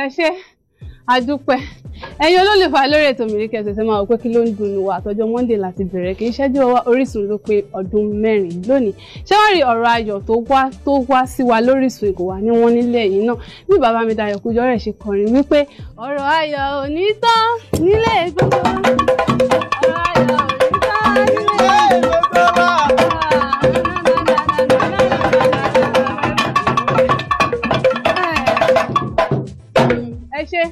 ẹ ṣé àdúpẹ́ ẹ̀yin olólùfẹ́ lórí ètò Miliki Express máa wò pé kí ló ń dùn wá àtọjọ́ Monday láti bẹ̀rẹ̀ kì í ṣẹ́jú Orísun ló pé ọdún 4 lónìí ṣé wàá rí ọ̀rọ̀ ayọ̀ tó wá sí wa lórísun kò wá ní wọ́n nílẹ̀ yìí náà bí bàbá mi Dayọ̀ Kújọrẹ̀ ṣe kọrin wípé ọ̀rọ̀ ayọ̀ ò ní tán nílé gbogbo ọ̀rọ̀ ayọ̀ ò ní tán nílé gbogbo. Ẹ ṣé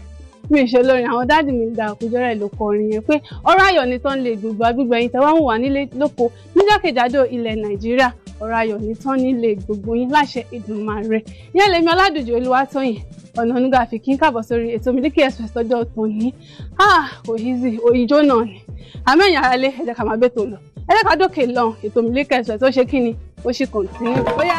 mi ṣe lórin àwọn dáàdì mi Dayọ̀ Kújọrẹ̀ ló kọ orin yẹn pé ọ̀rọ̀ ayọ̀ ni tán lè gbogbo agbègbè yín tẹ́wọ́n wà nílé lóko níjákèjádò ilẹ̀ Nàìjíríà ọ̀rọ̀ ayọ̀ ni tán nílé gbogbo yín láṣẹ Èdùmàrè yẹn lèmi Ọládùnjọ Olúwatóyìn ọ̀nà onígbà fi kí n káàbọ̀ sórí ètò Miliki Express tọjọ́ tòní kò easy òyìnjó náà ni àmẹ́yìn ara lé ẹ jẹ́ ká máa bẹ́ tó lọ ẹ jẹ́ ká dókè lọ ètò Miliki Express tó ṣe kí ni ó ṣì kọ̀ǹtínú bóyá.